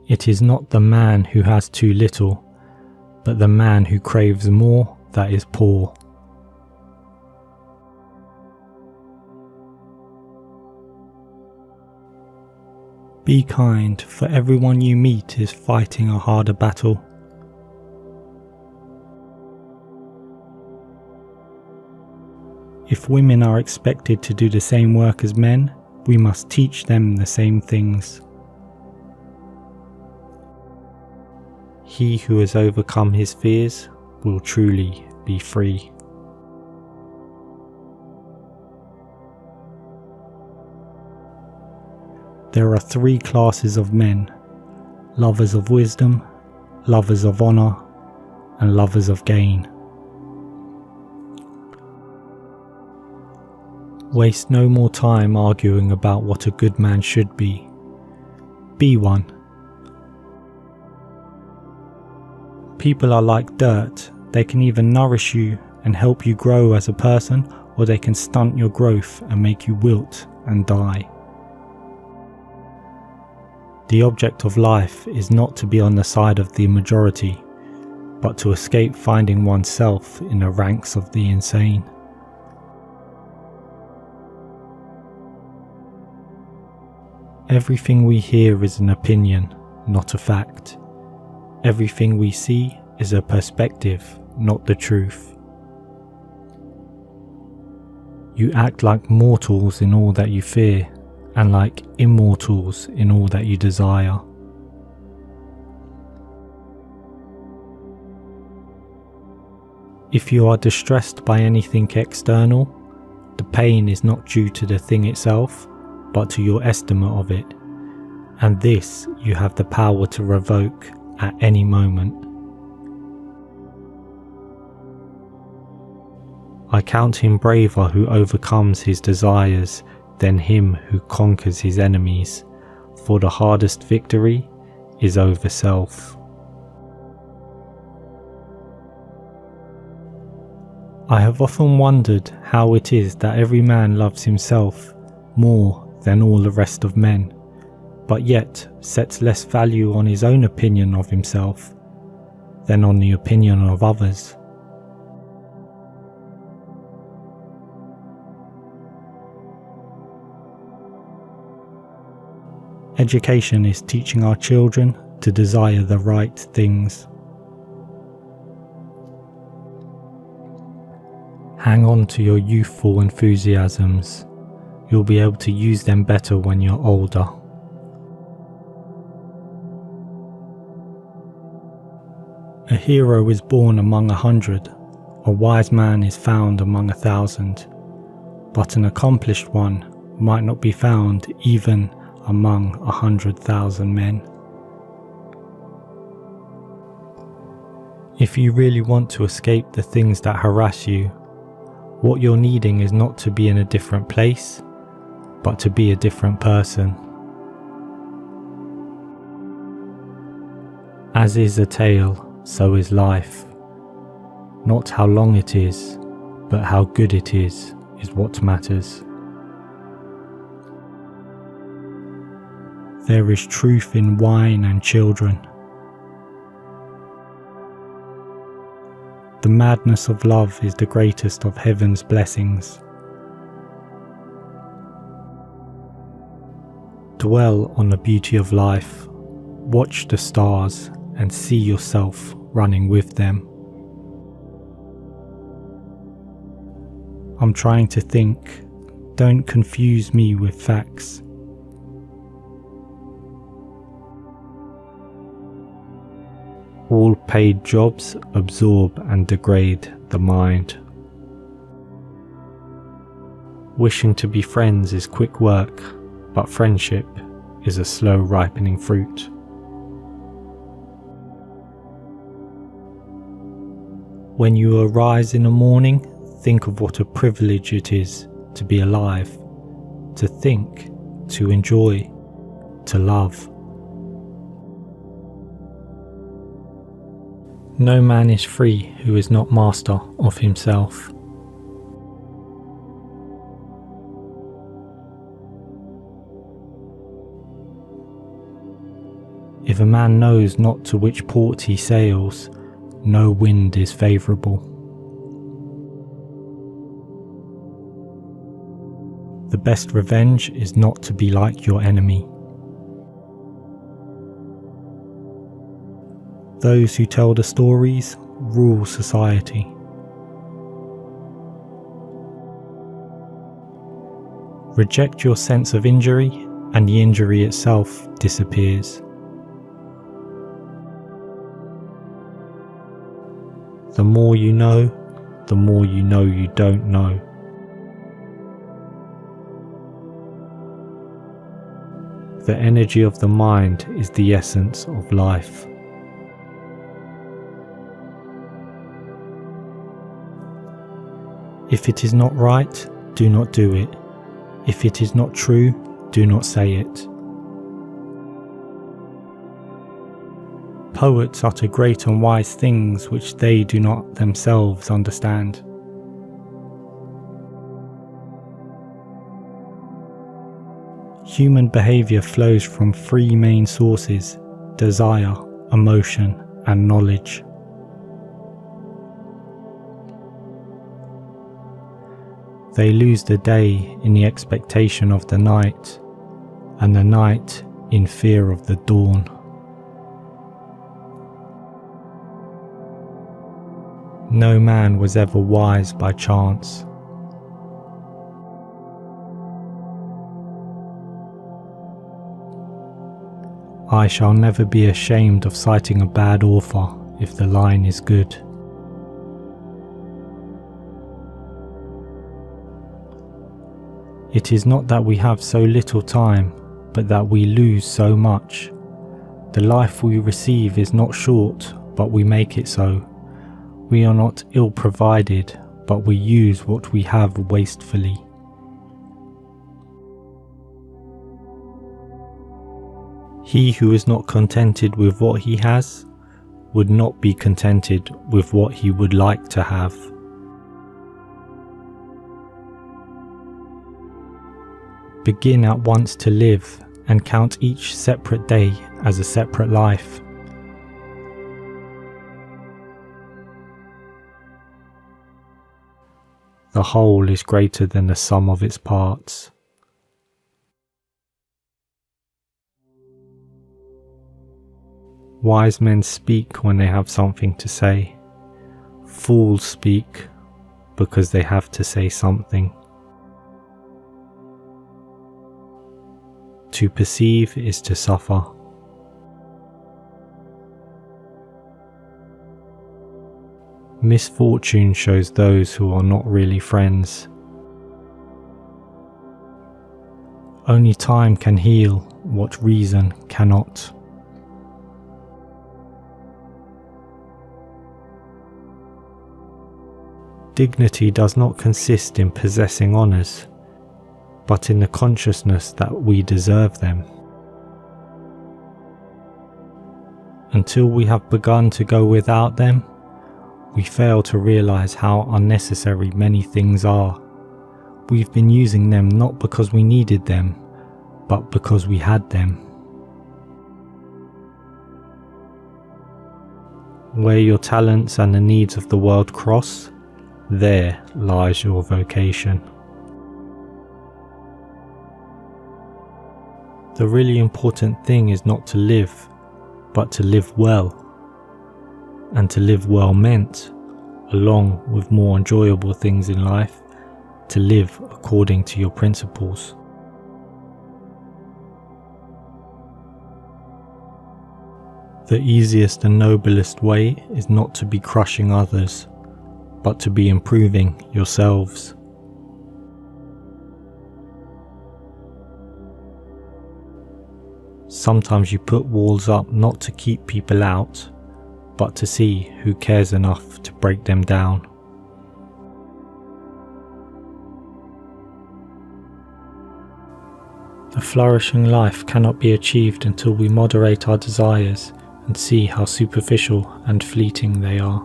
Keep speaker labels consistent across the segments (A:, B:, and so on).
A: It is not the man who has too little, but the man who craves more that is poor. Be kind, for everyone you meet is fighting a harder battle. If women are expected to do the same work as men, we must teach them the same things. He who has overcome his fears will truly be free. There are 3 classes of men: lovers of wisdom, lovers of honour, and lovers of gain. Waste no more time arguing about what a good man should be. Be one. People are like dirt. They can either nourish you and help you grow as a person, or they can stunt your growth and make you wilt and die. The object of life is not to be on the side of the majority, but to escape finding oneself in the ranks of the insane. Everything we hear is an opinion, not a fact. Everything we see is a perspective, not the truth. You act like mortals in all that you fear, and like immortals in all that you desire. If you are distressed by anything external, the pain is not due to the thing itself, but to your estimate of it, and this you have the power to revoke at any moment. I count him braver who overcomes his desires than him who conquers his enemies, for the hardest victory is over self. I have often wondered how it is that every man loves himself more than all the rest of men, but yet sets less value on his own opinion of himself than on the opinion of others. Education is teaching our children to desire the right things. Hang on to your youthful enthusiasms. You'll be able to use them better when you're older. A hero is born among 100, a wise man is found among 1,000, but an accomplished one might not be found even among 100,000 men. If you really want to escape the things that harass you, what you're needing is not to be in a different place, but to be a different person. As is a tale, so is life. Not how long it is, but how good it is what matters. There is truth in wine and children. The madness of love is the greatest of heaven's blessings. Dwell on the beauty of life, watch the stars and see yourself running with them. I'm trying to think, don't confuse me with facts. All paid jobs absorb and degrade the mind. Wishing to be friends is quick work, but friendship is a slow ripening fruit. When you arise in the morning, think of what a privilege it is to be alive, to think, to enjoy, to love. No man is free who is not master of himself. If a man knows not to which port he sails, no wind is favourable. The best revenge is not to be like your enemy. Those who tell the stories rule society. Reject your sense of injury, and the injury itself disappears. The more you know you don't know. The energy of the mind is the essence of life. If it is not right, do not do it. If it is not true, do not say it. Poets utter great and wise things which they do not themselves understand. Human behaviour flows from three main sources: desire, emotion, and knowledge. They lose the day in the expectation of the night, and the night in fear of the dawn. No man was ever wise by chance. I shall never be ashamed of citing a bad author if the line is good. It is not that we have so little time, but that we lose so much. The life we receive is not short, but we make it so. We are not ill provided, but we use what we have wastefully. He who is not contented with what he has, would not be contented with what he would like to have. Begin at once to live, and count each separate day as a separate life. The whole is greater than the sum of its parts. Wise men speak when they have something to say. Fools speak because they have to say something. To perceive is to suffer. Misfortune shows those who are not really friends. Only time can heal what reason cannot. Dignity does not consist in possessing honours, but in the consciousness that we deserve them. Until we have begun to go without them, we fail to realize how unnecessary many things are. We've been using them not because we needed them, but because we had them. Where your talents and the needs of the world cross, there lies your vocation. The really important thing is not to live, but to live well. And to live well meant, along with more enjoyable things in life, to live according to your principles. The easiest and noblest way is not to be crushing others, but to be improving yourselves. Sometimes you put walls up not to keep people out, but to see who cares enough to break them down. A flourishing life cannot be achieved until we moderate our desires and see how superficial and fleeting they are.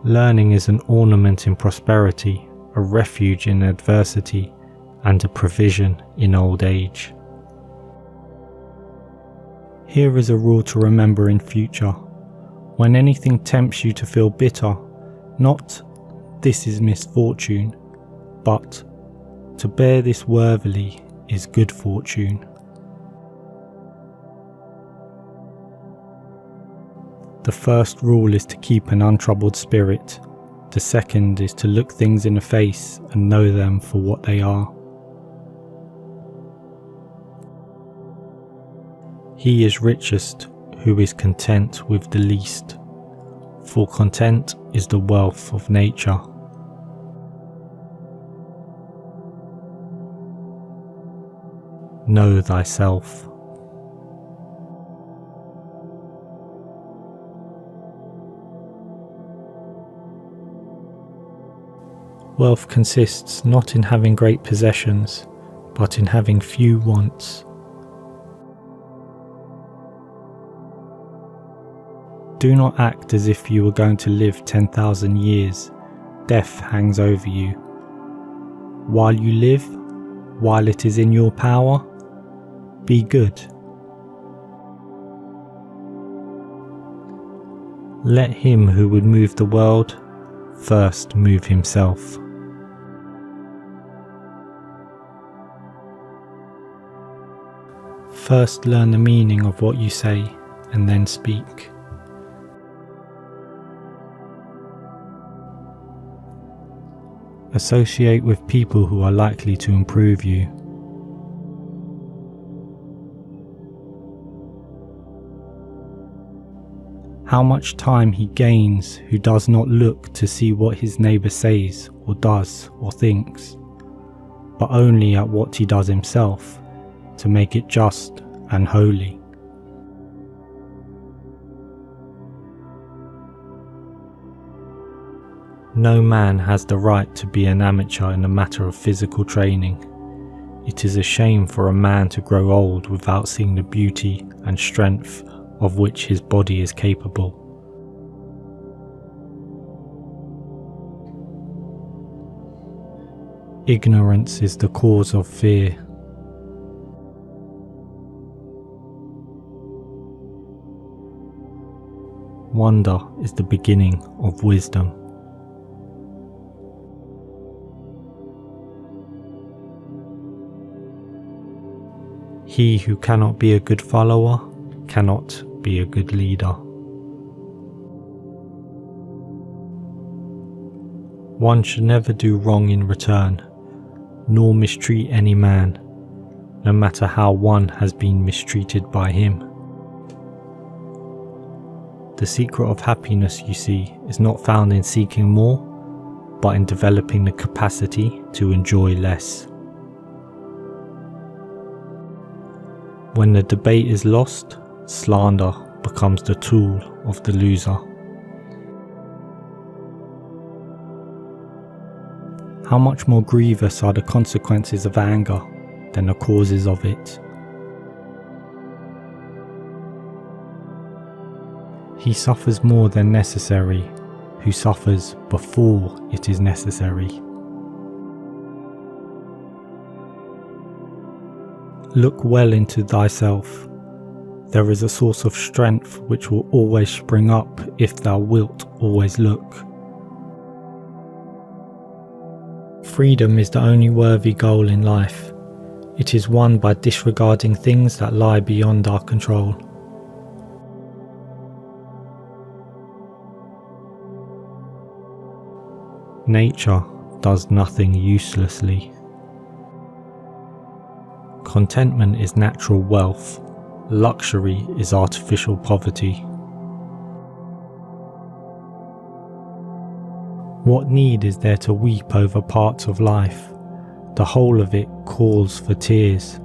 A: Learning is an ornament in prosperity, a refuge in adversity, and a provision in old age. Here is a rule to remember in future. When anything tempts you to feel bitter, not "this is misfortune," but "to bear this worthily is good fortune." The first rule is to keep an untroubled spirit. The second is to look things in the face and know them for what they are. He is richest who is content with the least, for content is the wealth of nature. Know thyself. Wealth consists not in having great possessions, but in having few wants. Do not act as if you were going to live 10,000 years. Death hangs over you. While you live, while it is in your power, be good. Let him who would move the world first move himself. First learn the meaning of what you say and then speak. Associate with people who are likely to improve you. How much time he gains who does not look to see what his neighbour says or does or thinks, but only at what he does himself, to make it just and holy. No man has the right to be an amateur in the matter of physical training. It is a shame for a man to grow old without seeing the beauty and strength of which his body is capable. Ignorance is the cause of fear. Wonder is the beginning of wisdom. He who cannot be a good follower cannot be a good leader. One should never do wrong in return, nor mistreat any man, no matter how one has been mistreated by him. The secret of happiness, you see, is not found in seeking more, but in developing the capacity to enjoy less. When the debate is lost, slander becomes the tool of the loser. How much more grievous are the consequences of anger than the causes of it? He suffers more than necessary who suffers before it is necessary. Look well into thyself. There is a source of strength which will always spring up if thou wilt always look. Freedom is the only worthy goal in life. It is won by disregarding things that lie beyond our control. Nature does nothing uselessly. Contentment is natural wealth. Luxury is artificial poverty. What need is there to weep over parts of life? The whole of it calls for tears.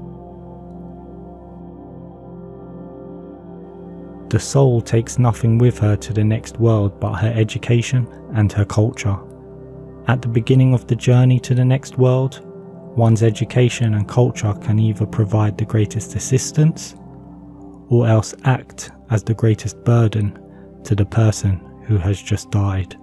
A: The soul takes nothing with her to the next world but her education and her culture. At the beginning of the journey to the next world, one's education and culture can either provide the greatest assistance or else act as the greatest burden to the person who has just died.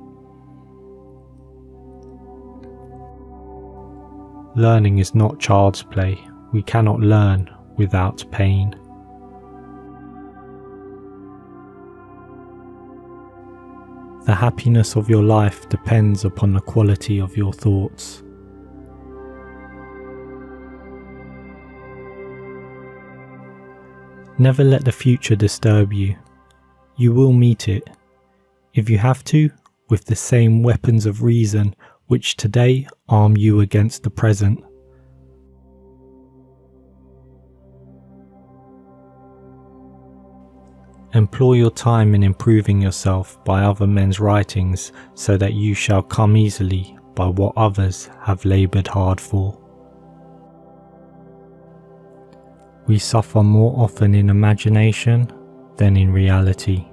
A: Learning is not child's play. We cannot learn without pain. The happiness of your life depends upon the quality of your thoughts. Never let the future disturb you. You will meet it, if you have to, with the same weapons of reason which today arm you against the present. Employ your time in improving yourself by other men's writings, so that you shall come easily by what others have laboured hard for. We suffer more often in imagination than in reality.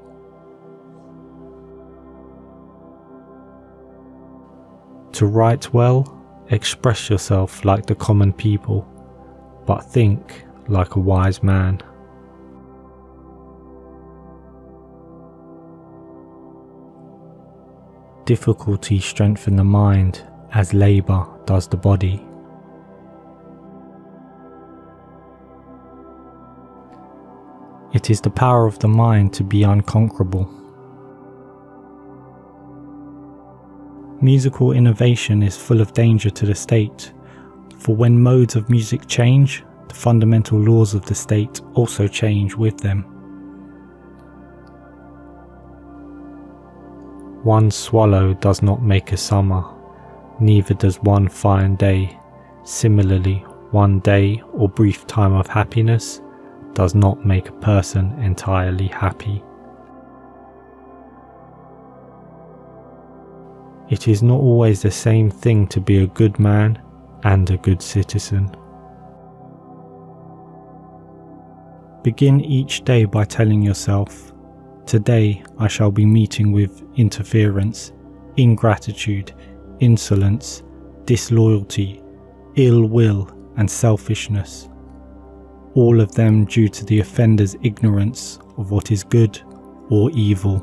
A: To write well, express yourself like the common people, but think like a wise man. Difficulty strengthens the mind as labour does the body. It is the power of the mind to be unconquerable. Musical innovation is full of danger to the state, for when modes of music change, the fundamental laws of the state also change with them. One swallow does not make a summer, neither does one fine day. Similarly, one day or brief time of happiness does not make a person entirely happy. It is not always the same thing to be a good man and a good citizen. Begin each day by telling yourself, "Today I shall be meeting with interference, ingratitude, insolence, disloyalty, ill will and selfishness, all of them due to the offender's ignorance of what is good or evil."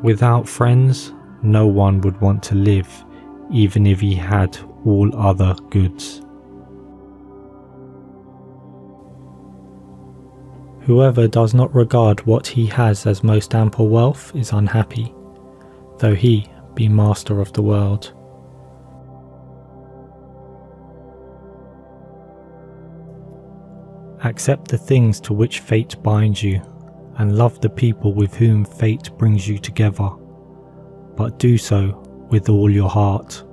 A: Without friends, no one would want to live, even if he had all other goods. Whoever does not regard what he has as most ample wealth is unhappy, though he be master of the world. Accept the things to which fate binds you, and love the people with whom fate brings you together, but do so with all your heart.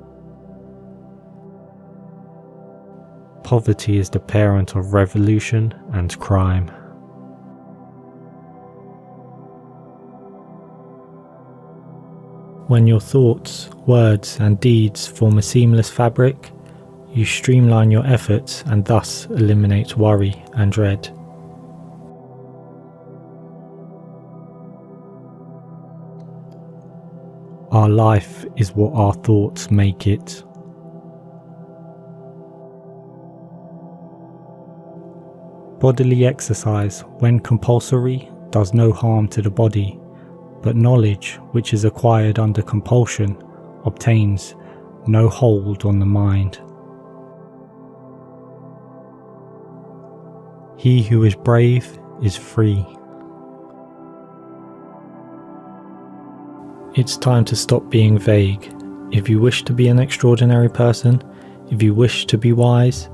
A: Poverty is the parent of revolution and crime. When your thoughts, words and deeds form a seamless fabric, you streamline your efforts and thus eliminate worry and dread. Our life is what our thoughts make it. Bodily exercise, when compulsory, does no harm to the body, but knowledge which is acquired under compulsion obtains no hold on the mind. He who is brave is free. It's time to stop being vague. If you wish to be an extraordinary person, if you wish to be wise,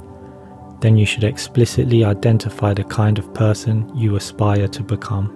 A: then you should explicitly identify the kind of person you aspire to become.